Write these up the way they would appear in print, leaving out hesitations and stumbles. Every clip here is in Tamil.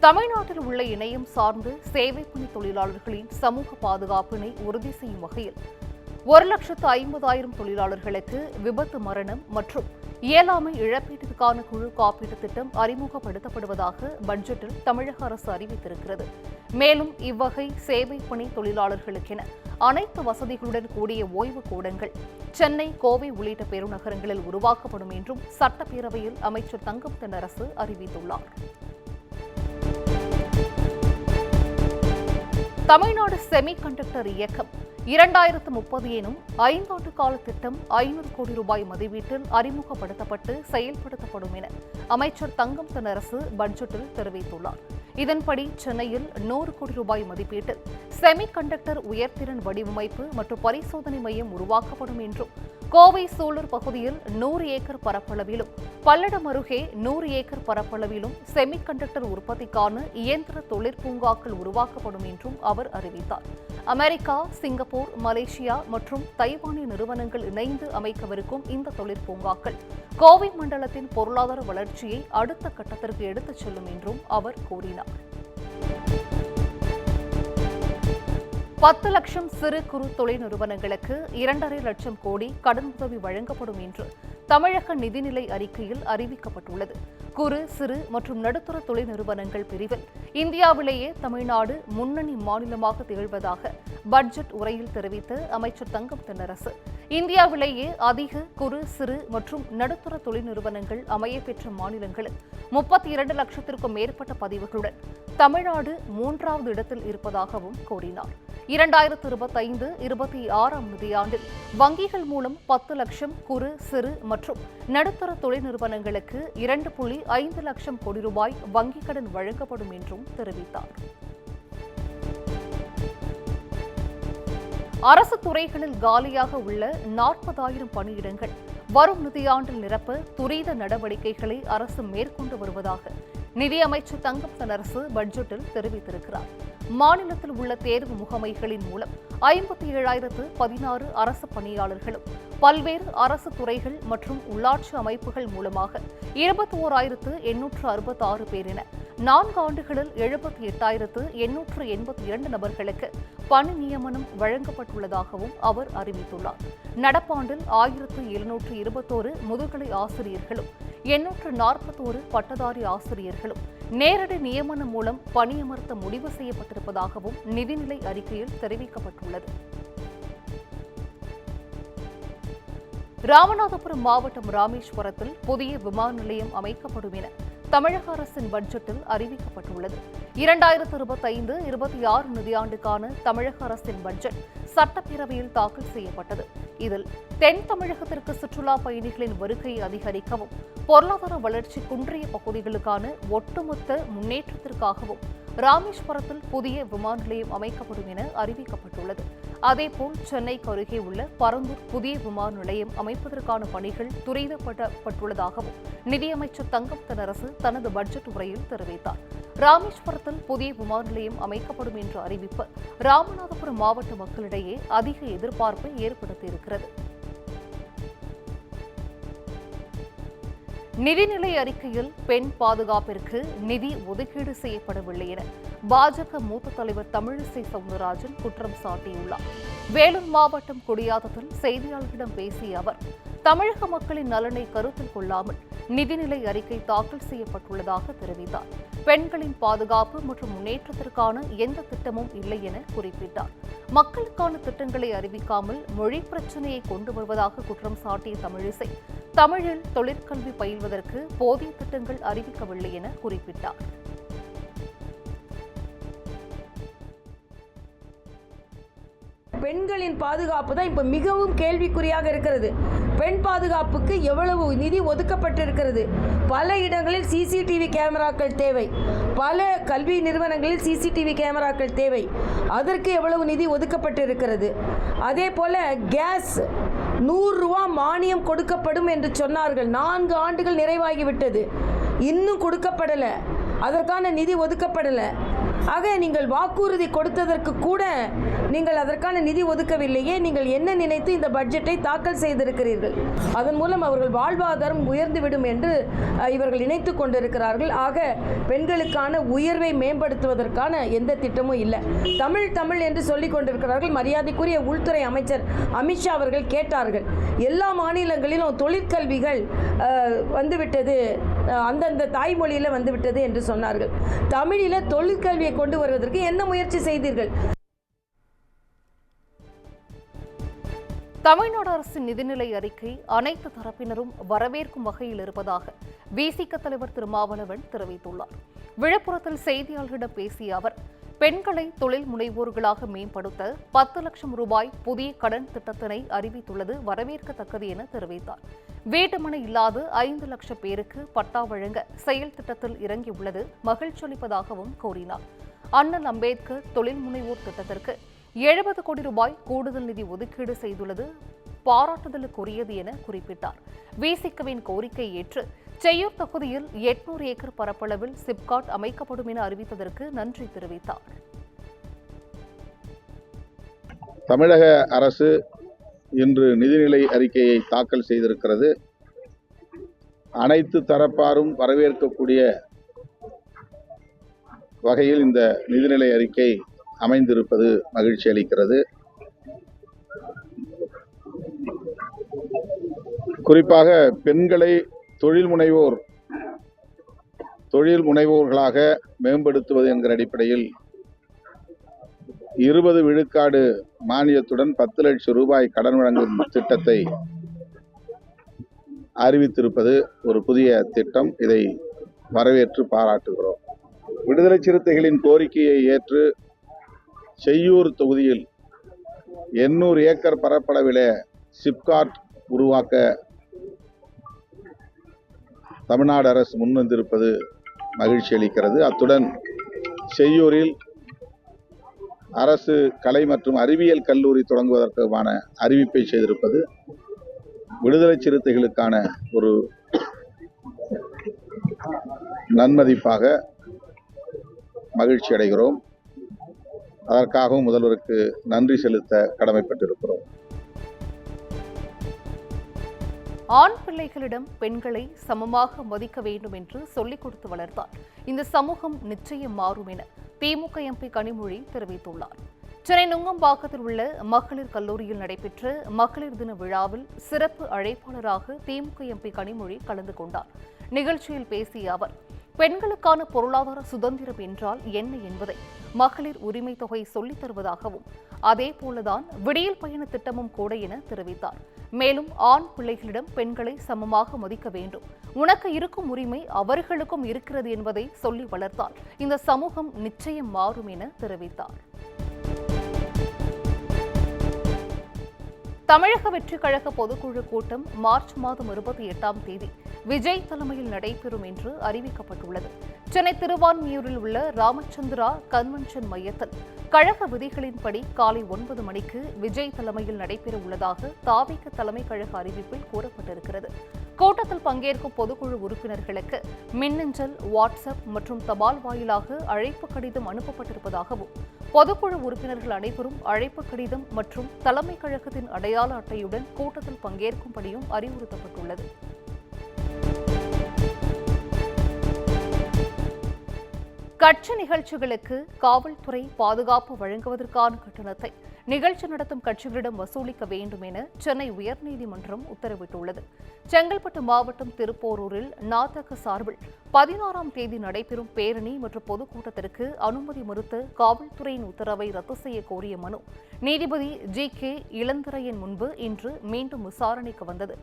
தமிழ்நாட்டில் உள்ள இணையம் சார்ந்து சேவை பணி தொழிலாளர்களின் சமூக பாதுகாப்பினை உறுதி செய்யும் வகையில் 1,50,000 தொழிலாளர்களுக்கு விபத்து மரணம் மற்றும் இயலாமை இழப்பீட்டிற்கான குழு காப்பீட்டு திட்டம் அறிமுகப்படுத்தப்படுவதாக பட்ஜெட்டில் தமிழக அரசு அறிவித்திருக்கிறது. மேலும் இவ்வகை சேவை பணி தொழிலாளர்களுக்கென அனைத்து வசதிகளுடன் கூடிய ஓய்வு கூடங்கள் சென்னை, கோவை உள்ளிட்ட பெருநகரங்களில் உருவாக்கப்படும் என்றும் சட்டப்பேரவையில் அமைச்சர் தங்கம் தென்னரசு அறிவித்துள்ளார். தமிழ்நாடு செமி கண்டக்டர் இயக்கம் 2030 எனும் 5 ஆண்டு கால திட்டம் 500 கோடி ரூபாய் மதிப்பீட்டில் அறிமுகப்படுத்தப்பட்டு செயல்படுத்தப்படும் என அமைச்சர் தங்கம் தென்னரசு பட்ஜெட்டில் தெரிவித்துள்ளார். இதன்படி சென்னையில் 100 கோடி ரூபாய் மதிப்பீட்டில் செமி கண்டக்டர் உயர்திறன் வடிவமைப்பு மற்றும் பரிசோதனை மையம் உருவாக்கப்படும் என்றும், கோவை சூலூர் பகுதியில் 100 ஏக்கர் பரப்பளவிலும், பல்லடம் அருகே 100 ஏக்கர் பரப்பளவிலும் செமி கண்டக்டர் உற்பத்திக்கான இயந்திர தொழிற்பூங்காக்கள் உருவாக்கப்படும் என்றும் அவர் அறிவித்தார். அமெரிக்கா, சிங்கப்பூர், மலேசியா மற்றும் தைவானிய நிறுவனங்கள் இணைந்து அமைக்கவிருக்கும் இந்த தொழிற்பூங்காக்கள் கோவை மண்டலத்தின் பொருளாதார வளர்ச்சியை அடுத்த கட்டத்திற்கு எடுத்துச் செல்லும் என்றும் அவர் கூறினார். 10 லட்சம் சிறு குறு தொழில் நிறுவனங்களுக்கு 2.5 லட்சம் கோடி கடன் உதவி வழங்கப்படும் என்று தமிழக நிதிநிலை அறிக்கையில் அறிவிக்கப்பட்டுள்ளது. குறு, சிறு மற்றும் நடுத்தர தொழில் நிறுவனங்கள் பிரிவில் இந்தியாவிலேயே தமிழ்நாடு முன்னணி மாநிலமாக திகழ்வதாக பட்ஜெட் உரையில் தெரிவித்த அமைச்சர் தங்கம் தென்னரசு, இந்தியாவிலேயே அதிக குறு, சிறு மற்றும் நடுத்தர தொழில் நிறுவனங்கள் அமையப்பெற்ற மாநிலங்களில் 32 லட்சத்திற்கும் மேற்பட்ட பதிவுகளுடன் தமிழ்நாடு 3வது இடத்தில் இருப்பதாகவும் கூறினார். 2025-26 நிதியாண்டில் வங்கிகள் மூலம் 10 லட்சம் குறு, சிறு மற்றும் நடுத்தர தொழில் நிறுவனங்களுக்கு 2.5 லட்சம் கோடி ரூபாய் வங்கிக் கடன் வழங்கப்படும் என்றும் தெரிவித்தார். அரசு துறைகளில் காலியாக உள்ள 40,000 பணியிடங்கள் வரும் நிதியாண்டில் நிரப்ப துரித நடவடிக்கைகளை அரசு மேற்கொண்டு வருவதாக நிதியமைச்சர் தங்கம் தென்னரசு பட்ஜெட்டில் தெரிவித்திருக்கிறார். மாநிலத்தில் உள்ள தேர்வு முகமைகளின் மூலம் 57,016 அரசு பணியாளர்களும், பல்வேறு அரசு துறைகள் மற்றும் உள்ளாட்சி அமைப்புகள் மூலமாக 21,866 பேர் என 4 ஆண்டுகளில் 78,882 நபர்களுக்கு பணி நியமனம் வழங்கப்பட்டுள்ளதாகவும் அவர் அறிவித்துள்ளார். நடப்பாண்டில் 1,721 முதுகலை ஆசிரியர்களும் 841 பட்டதாரி ஆசிரியர்களும் நேரடி நியமனம் மூலம் பணியமர்த்த முடிவு செய்யப்பட்டிருப்பதாகவும் நிதிநிலை அறிக்கையில் தெரிவிக்கப்பட்டுள்ளது. ராமநாதபுரம் மாவட்டம் ராமேஸ்வரத்தில் புதிய விமான நிலையம் அமைக்கப்படும் என தமிழக அரசின் பட்ஜெட்டில் அறிவிக்கப்பட்டுள்ளது. 2025-26 நிதியாண்டுக்கான தமிழக அரசின் பட்ஜெட் சட்டப்பேரவையில் தாக்கல் செய்யப்பட்டது. இதில் தென் தமிழகத்திற்கு சுற்றுலா பயணிகளின் வருகையை அதிகரிக்கவும், பொருளாதார வளர்ச்சி குன்றிய பகுதிகளுக்கான ஒட்டுமொத்த முன்னேற்றத்திற்காகவும் ராமேஸ்வரத்தில் புதிய விமான நிலையம் அமைக்கப்படும் என அறிவிக்கப்பட்டுள்ளது. அதேபோல் சென்னைக்கு அருகே உள்ள பரந்தூர் புதிய விமான நிலையம் அமைப்பதற்கான பணிகள் துரிதப்படுத்தப்பட்டுள்ளதாகவும் நிதியமைச்சர் தங்கம் தென்னரசு தனது பட்ஜெட் உரையில் தெரிவித்தார். ராமேஸ்வரத்தில் புதிய விமான நிலையம் அமைக்கப்படும் என்ற அறிவிப்பு ராமநாதபுரம் மாவட்ட மக்களிடையே அதிக எதிர்பார்ப்பை ஏற்படுத்தியிருக்கிறது. நிதிநிலை அறிக்கையில் பெண் பாதுகாப்பிற்கு நிதி ஒதுக்கீடு செய்யப்படவில்லை என பாஜக மூத்த தலைவர் தமிழிசை சவுந்தரராஜன் குற்றம் சாட்டியுள்ளார். வேலூர் மாவட்டம் குடியாத்தத்தில் செய்தியாளர்களிடம் பேசிய அவர், தமிழக மக்களின் நலனை கருத்தில் கொள்ளாமல் நிதிநிலை அறிக்கை தாக்கல் செய்யப்பட்டுள்ளதாக தெரிவித்தார். பெண்களின் பாதுகாப்பு மற்றும் முன்னேற்றத்திற்கான எந்த திட்டமும் இல்லை என குறிப்பிட்டார். மக்களுக்கான திட்டங்களை அறிவிக்காமல் மொழி பிரச்சினையை கொண்டு வருவதாக குற்றம் சாட்டிய தமிழிசை, தமிழில் தொழிற்கல்வி பயில்வதற்கு போதிய திட்டங்கள் அறிவிக்கவில்லை என குறிப்பிட்டார். பெண்களின் பாதுகாப்பு தான் இப்போ மிகவும் கேள்விக்குறியாக இருக்கிறது. பெண் பாதுகாப்புக்கு எவ்வளவு நிதி ஒதுக்கப்பட்டிருக்கிறது? பல இடங்களில் சிசிடிவி கேமராக்கள் தேவை, பல கல்வி நிறுவனங்களில் சிசிடிவி கேமராக்கள் தேவை. அதற்கு எவ்வளவு நிதி ஒதுக்கப்பட்டிருக்கிறது? அதே போல கேஸ் 100 ரூபா மானியம் கொடுக்கப்படும் என்று சொன்னார்கள். 4 ஆண்டுகள் நிறைவாகிவிட்டது, இன்னும் கொடுக்கப்படலை, அதற்கான நிதி ஒதுக்கப்படலை. ஆக நீங்கள் வாக்குறுதி கொடுத்ததற்கு கூட நீங்கள் அதற்கான நிதி ஒதுக்கவில்லையே. நீங்கள் என்ன நினைத்து இந்த பட்ஜெட்டை தாக்கல் செய்திருக்கிறீர்கள்? அதன் மூலம் அவர்கள் வாழ்வாதாரம் உயர்ந்துவிடும் என்று இவர்கள் நினைத்து கொண்டிருக்கிறார்கள். ஆக பெண்களுக்கான உயர்வை மேம்படுத்துவதற்கான எந்த திட்டமும் இல்லை. தமிழ் என்று சொல்லிக் கொண்டிருக்கிறார்கள். மரியாதைக்குரிய உள்துறை அமைச்சர் அமித்ஷா அவர்கள் கேட்டார்கள், எல்லா மாநிலங்களிலும் தொழிற்கல்விகள் வந்துவிட்டது, அந்தந்த தாய்மொழியில் வந்துவிட்டது என்று சொன்னார்கள். தமிழில் தொழிற்கல்வியை கொண்டு வருவதற்கு என்ன முயற்சி செய்தீர்கள்? தமிழ்நாடு அரசின் நிதிநிலை அறிக்கை அனைத்து தரப்பினரும் வரவேற்கும் வகையில் இருப்பதாக விசிக தலைவர் திருமாவளவன் தெரிவித்துள்ளார். விழுப்புரத்தில் செய்தியாளர்களிடம் பேசிய அவர், பெண்களை தொழில் முனைவோர்களாக மேம்படுத்த 10 லட்சம் ரூபாய் புதிய கடன் திட்டத்தினை அறிவித்துள்ளது வரவேற்கத்தக்கது என தெரிவித்தார். வீட்டுமனை இல்லாத 5 லட்சம் பேருக்கு பட்டா வழங்க செயல் திட்டத்தில் இறங்கியுள்ளது மகிழ்ச்சி அளிப்பதாகவும் கூறினார். அண்ணல் அம்பேத்கர் தொழில் முனைவோர் திட்டத்திற்கு 70 கோடி ரூபாய் கூடுதல் நிதி ஒதுக்கீடு செய்துள்ளது பாராட்டுதலுக்குரியது என குறிப்பிட்டார். விசிகவின் கோரிக்கையை ஏற்று செய்யூர் தொகுதியில் 800 ஏக்கர் பரப்பளவில் சிப்காட் அமைக்கப்படும் என அறிவித்ததற்கு நன்றி தெரிவித்தார். தமிழக அரசு இன்று நிதிநிலை அறிக்கையை தாக்கல் செய்திருக்கிறது. அனைத்து தரப்பாரும் வரவேற்கக்கூடிய வகையில் இந்த நிதிநிலை அறிக்கை அமைந்திருப்பது மகிழ்ச்சி அளிக்கிறது. குறிப்பாக பெண்களை தொழில் முனைவோர்களாக மேம்படுத்துவது என்கிற அடிப்படையில் 20 விழுக்காடு மானியத்துடன் 10 லட்சம் ரூபாய் கடன் வழங்கும் திட்டத்தை அறிவித்திருப்பது ஒரு புதிய திட்டம். இதை வரவேற்று பாராட்டுகிறோம். விடுதலை சிறுத்தைகளின் கோரிக்கையை ஏற்று செய்யூர் தொகுதியில் 800 ஏக்கர் பரப்பளவிலே சிப்காட் உருவாக்க தமிழ்நாடு அரசு முன்வந்திருப்பது மகிழ்ச்சி அளிக்கிறது. அத்துடன் செய்யூரில் அரசு கலை மற்றும் அறிவியல் கல்லூரி தொடங்குவதற்கான அறிவிப்பை செய்திருப்பது விடுதலை சிறுத்தைகளுக்கான ஒரு நன்மதிப்பாக மகிழ்ச்சி அடைகிறோம். அதற்காகவும் முதல்வருக்கு நன்றி செலுத்த கடமைப்பட்டிருக்கிறோம். ஆண் பிள்ளைகளிடம் பெண்களை சமமாக மதிக்க வேண்டும் என்று சொல்லிக் கொடுத்து வளர்த்தால் இந்த சமூகம் நிச்சயம் மாறும் என திமுக எம்பி கனிமொழி தெரிவித்துள்ளார். சென்னை நுங்கம்பாக்கத்தில் உள்ள மகளிர் கல்லூரியில் நடைபெற்ற மகளிர் தின விழாவில் சிறப்பு அழைப்பாளராக திமுக எம்பி கனிமொழி கலந்து கொண்டார். நிகழ்ச்சியில் பேசிய அவர், பெண்களுக்கான பொருளாதார சுதந்திரம் என்றால் என்ன என்பதை மகளிர் உரிமை தொகை சொல்லித் தருவதாகவும் அதேபோலதான் விடியல் பயண திட்டமும் கூட என தெரிவித்தார். மேலும் ஆண் பிள்ளைகளிடம் பெண்களை சமமாக மதிக்க வேண்டும், உனக்கு இருக்கும் உரிமை அவர்களுக்கும் இருக்கிறது என்பதை சொல்லி வளர்த்தால் இந்த சமூகம் நிச்சயம் மாறும் என தெரிவித்தார். தமிழக வெற்றிக் கழக பொதுக்குழு கூட்டம் மார்ச் மாதம் 28ஆம் தேதி விஜய் தலைமையில் நடைபெறும் என்று அறிவிக்கப்பட்டுள்ளது. சென்னை திருவான்மியூரில் உள்ள ராமச்சந்திரா கன்வென்ஷன் மையத்தில் கழக விதிகளின்படி காலை 9 மணிக்கு விஜய் தலைமையில் நடைபெற உள்ளதாக தாவிக தலைமை கழக அறிவிப்பில் கூறப்பட்டிருக்கிறது. கூட்டத்தில் பங்கேற்கும் பொதுக்குழு உறுப்பினர்களுக்கு மின்னஞ்சல், வாட்ஸ்அப் மற்றும் தபால் வாயிலாக அழைப்பு கடிதம் அனுப்பப்பட்டிருப்பதாகவும் பொதுக்குழு உறுப்பினர்கள் அனைவரும் அழைப்பு கடிதம் மற்றும் தலைமை கழகத்தின் அடையாள அட்டையுடன் கூட்டத்தில் பங்கேற்கும்படியும் அறிவுறுத்தப்பட்டுள்ளது. கட்சி நிகழ்ச்சிகளுக்கு காவல்துறை பாதுகாப்பு வழங்குவதற்கான கட்டணத்தை நிகழ்ச்சி நடத்தும் கட்சிகளிடம் வசூலிக்க வேண்டும் என சென்னை உயர்நீதிமன்றம் உத்தரவிட்டுள்ளது. செங்கல்பட்டு மாவட்டம் திருப்போரூரில் நாதக சார்பில் 16ஆம் தேதி நடைபெறும் பேரணி மற்றும் பொதுக்கூட்டத்திற்கு அனுமதி மறுத்த காவல்துறையின் உத்தரவை ரத்து செய்ய கோரிய மனு நீதிபதி ஜி.கே. இளந்திரையன் முன்பு இன்று மீண்டும் விசாரணைக்கு வந்தது.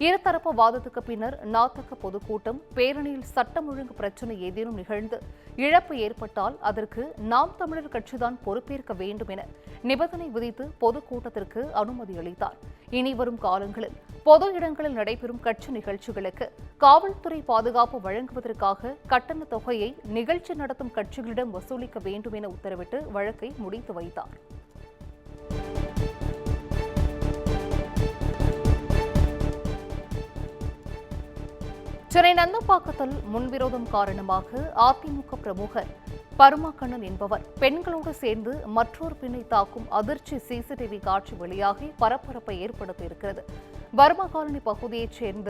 இருதரப்பு வாதத்துக்கு பின்னர் நாதக பொதுக்கூட்டம் பேரணியில் சட்டம் ஒழுங்கு பிரச்சினை ஏதேனும் நிகழ்ந்து இழப்பு ஏற்பட்டால் அதற்கு நாம் தமிழர் கட்சிதான் பொறுப்பேற்க வேண்டும் என நிபந்தனை விதித்து பொதுக்கூட்டத்திற்கு அனுமதி அளித்தார். இனி வரும் காலங்களில் பொது இடங்களில் நடைபெறும் கட்சி நிகழ்ச்சிகளுக்கு காவல்துறை பாதுகாப்பு வழங்குவதற்காக கட்டண தொகையை நிகழ்ச்சி நடத்தும் கட்சிகளிடம் வசூலிக்க வேண்டும் என உத்தரவிட்டு வழக்கை முடித்து வைத்தார். சென்னை நந்தம்பாக்கத்தில் முன்விரோதம் காரணமாக அதிமுக பிரமுகர் பருமாக்கண்ணன் என்பவர் பெண்களோடு சேர்ந்து மற்றொரு பெண்ணை தாக்கும் அதிர்ச்சி சிசிடிவி காட்சி வெளியாகி பரபரப்பை ஏற்படுத்தியிருக்கிறது. பர்மா காலனி பகுதியைச் சேர்ந்த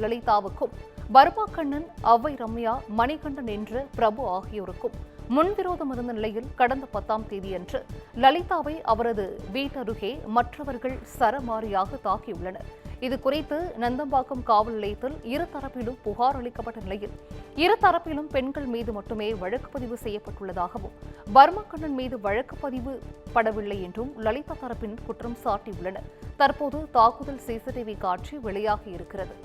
லலிதாவுக்கும் பர்மாக்கண்ணன், அவ்வை ரம்யா, மணிகண்டன் என்ற பிரபு ஆகியோருக்கும் முன்விரோதம் இருந்த நிலையில் கடந்த 10ஆம் தேதியன்று லலிதாவை அவரது வீட்டருகே மற்றவர்கள் சரமாரியாக தாக்கியுள்ளனர். இதுகுறித்து நந்தம்பாக்கம் காவல் நிலையத்தில் இருதரப்பிலும் புகார் அளிக்கப்பட்ட நிலையில் இருதரப்பிலும் பெண்கள் மீது மட்டுமே வழக்கு பதிவு செய்யப்பட்டுள்ளதாகவும் பர்மாக்கண்ணன் மீது வழக்கு பதிவு படவில்லை என்றும் லலிதா தரப்பினர் குற்றம் சாட்டியுள்ளனர். தற்போது தாக்குதல் சிசிடிவி காட்சி வெளியாகி இருக்கிறது.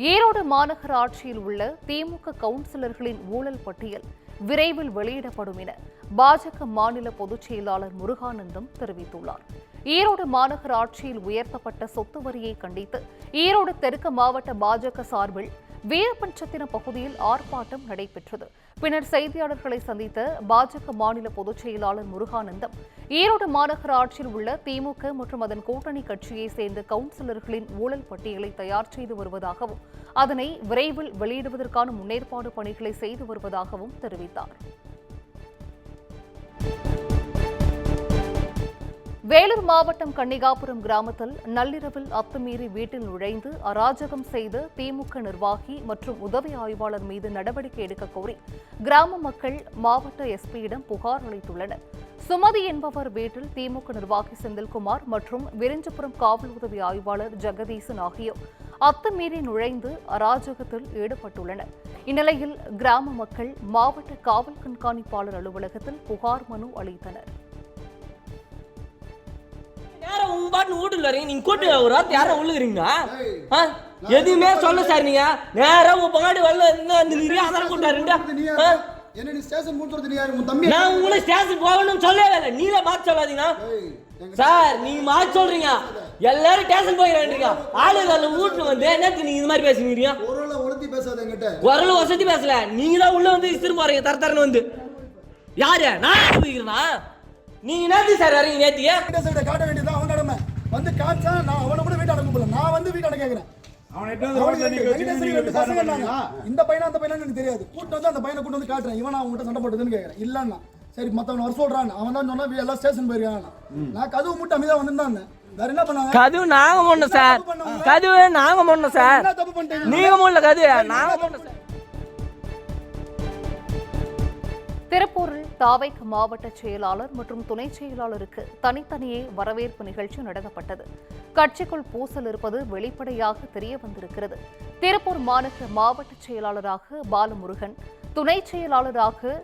ஈரோடு மாநகராட்சியில் உள்ள திமுக கவுன்சிலர்களின் ஊழல் பட்டியல் விரைவில் வெளியிடப்படும் என பாஜக மாநில பொதுச் செயலாளர் முருகானந்தம் தெரிவித்துள்ளார். ஈரோடு மாநகராட்சியில் உயர்த்தப்பட்ட சொத்து வரியை கண்டித்து ஈரோடு தெற்கு மாவட்ட பாஜக சார்பில் வீரபஞ்சத்திரம் பகுதியில் ஆர்ப்பாட்டம் நடைபெற்றது. பின்னர் செய்தியாளர்களை சந்தித்த பாஜக மாநில பொதுச் செயலாளர் முருகானந்தம், ஈரோடு மாநகராட்சியில் உள்ள திமுக மற்றும் அதன் கூட்டணி கட்சியைச் சேர்ந்த கவுன்சிலர்களின் ஊழல் பட்டியலை தயார் செய்து வருவதாகவும் அதனை விரைவில் வெளியிடுவதற்கான முன்னேற்பாடு பணிகளை செய்து வருவதாகவும் தெரிவித்தார். வேலூர் மாவட்டம் கன்னிகாபுரம் கிராமத்தில் நள்ளிரவில் அத்துமீறி வீட்டில் நுழைந்து அராஜகம் செய்த திமுக நிர்வாகி மற்றும் உதவி ஆய்வாளர் மீது நடவடிக்கை எடுக்க கோரி கிராம மக்கள் மாவட்ட எஸ்பியிடம் புகார் அளித்துள்ளனர். சுமதி என்பவர் வீட்டில் திமுக நிர்வாகி செந்தில்குமார் மற்றும் விரிஞ்சபுரம் காவல் உதவி ஆய்வாளர் ஜெகதீசன் ஆகியோர் அத்துமீறி நுழைந்து அராஜகத்தில் ஈடுபட்டுள்ளனர். இந்நிலையில் கிராம மக்கள் மாவட்ட காவல் கண்காணிப்பாளர் அலுவலகத்தில் புகார் மனு அளித்தனர். எதுவுமே சொல்ல சார், நீங்க நேரா உங்க பாடு வரல நான் உங்களை ஸ்டேஷன் போகணும்னு சொல்லவே இல்லை. நீங்களே மாத்த சொல்லாதீங்க சார். நீங்க மாத்த சொல்றீங்க, எல்லாரும் ஸ்டேஷன் போயிடுறீங்க. ஆளுகள் வீட்டுல வந்து என்னத்துக்கு நீங்க இந்த மாதிரி பேசுறீங்க? குரல் வசதி பேசல, நீங்க தான் உள்ள வந்து இஸ்திரு போறீங்க தர தரன்னு வந்து. யாரு நான் அனுப்பிக்கிறேன்னா நீங்க நேத்து சார் வரீங்க? நேத்தியே காட்ட வேண்டியது அவன் கடமை. வந்து காய்ச்சா நான் அவனை கூட வீட்டாட கூப்பிடல, நான் வந்து வீட்டாட கேட்கிறேன். இந்த பையனா அந்த பையனா எனக்கு தெரியாது. கூட்டு வந்து அந்த பையனை கூட்டு வந்து காட்டுறேன், இவன் அவங்ககிட்ட சண்டை போட்டதுன்னு கேட்கிறேன். இல்லன்னா சரி மத்தவன் வர சொல்றான், அவன் தான் சொன்னா எல்லாம் ஸ்டேஷன் போயிருக்காங்க. நான் கதவு மூட்டை அமைதியா வந்திருந்தான். வேற என்ன பண்ணாங்க? கதவு நாங்க முன்ன சார், கதவு நாங்க முன்ன சார், நீங்க முன்ன கதவு நாங்க முன்ன சார். திருப்பூரில் தாவைக்கு மாவட்ட செயலாளர் மற்றும் துணை செயலாளருக்கு தனித்தனியே வரவேற்பு நிகழ்ச்சி நடத்தப்பட்டது. கட்சிக்குள் பூசல் இருப்பது வெளிப்படையாக தெரிய வந்திருக்கிறது. திருப்பூர் மாநகர மாவட்ட செயலாளராக பாலமுருகன், துணை செயலாளராக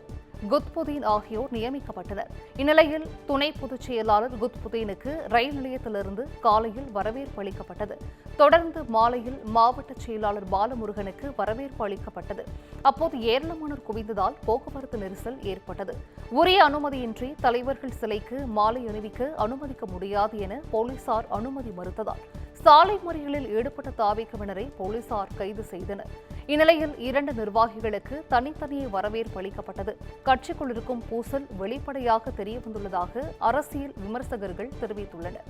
குத்புதீன் ஆகியோர் நியமிக்கப்பட்டனர். இந்நிலையில் துணை பொதுச் செயலாளர் குத்புதீனுக்கு ரயில் நிலையத்திலிருந்து காலையில் வரவேற்பு அளிக்கப்பட்டது. தொடர்ந்து மாலையில் மாவட்ட செயலாளர் பாலமுருகனுக்கு வரவேற்பு அளிக்கப்பட்டது. அப்போது ஏராளமானோர் குவிந்ததால் போக்குவரத்து நெரிசல் ஏற்பட்டது. உரிய அனுமதியின்றி தலைவர்கள் சிலைக்கு மாலை அணிவிக்க அனுமதிக்க முடியாது என போலீசார் அனுமதி மறுத்ததால் சாலை மறியலில் ஈடுபட்ட தாவேகவினரை போலீசார் கைது செய்தனர். இந்நிலையில் 2 நிர்வாகிகளுக்கு தனித்தனியே வரவேற்பு அளிக்கப்பட்டது. கட்சிக்குள் இருக்கும் பூசல் வெளிப்படையாக தெரியவந்துள்ளதாக அரசியல் விமர்சகர்கள் தெரிவித்துள்ளனர்.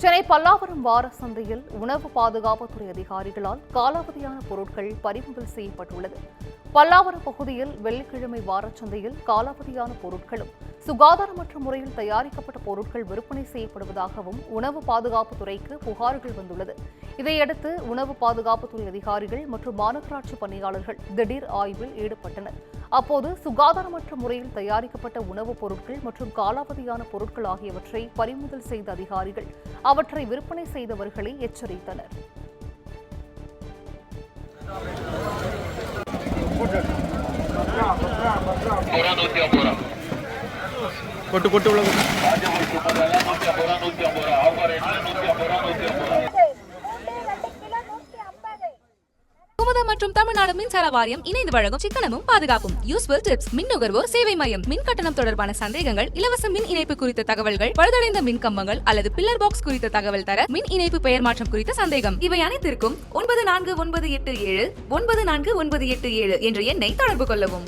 சென்னை பல்லாவரம் வார சந்தையில் உணவு பாதுகாப்புத்துறை அதிகாரிகளால் காலாவதியான பொருட்கள் பறிமுதல் செய்யப்பட்டுள்ளது. பல்லாவரம் பகுதியில் வெள்ளிக்கிழமை வாரச்சந்தையில் காலாவதியான பொருட்களும் சுகாதாரமற்ற முறையில் தயாரிக்கப்பட்ட பொருட்கள் விற்பனை செய்யப்படுவதாகவும் உணவு பாதுகாப்புத்துறைக்கு புகார்கள் வந்துள்ளது. இதையடுத்து உணவு பாதுகாப்புத்துறை அதிகாரிகள் மற்றும் மாநகராட்சி பணியாளர்கள் திடீர் ஆய்வில் ஈடுபட்டனர். அப்போது சுகாதாரமற்ற முறையில் தயாரிக்கப்பட்ட உணவுப் பொருட்கள் மற்றும் காலாவதியான பொருட்கள் ஆகியவற்றை பறிமுதல் செய்த அதிகாரிகள் அவற்றை விற்பனை செய்தவர்களை எச்சரித்தனர். குமுதா மற்றும் தமிழ்நாடு மின்சார வாரியம் இணைந்து வழங்கும் சிக்கனமும் பாதுகாப்பும் யூஸ்ஃபுல் டிப்ஸ். மின் நுகர்வோர் சேவை மையம். மின் கட்டணம் தொடர்பான சந்தேகங்கள், இலவச மின் இணைப்பு குறித்த தகவல்கள், பழுதடைந்த மின் கம்பங்கள் அல்லது பில்லர் பாக்ஸ் குறித்த தகவல் தர, மின் இணைப்பு பெயர் மாற்றம் குறித்த சந்தேகம், இவை அனைத்திற்கும் 9497 94987 என்ற எண்ணை தொடர்பு கொள்ளவும்.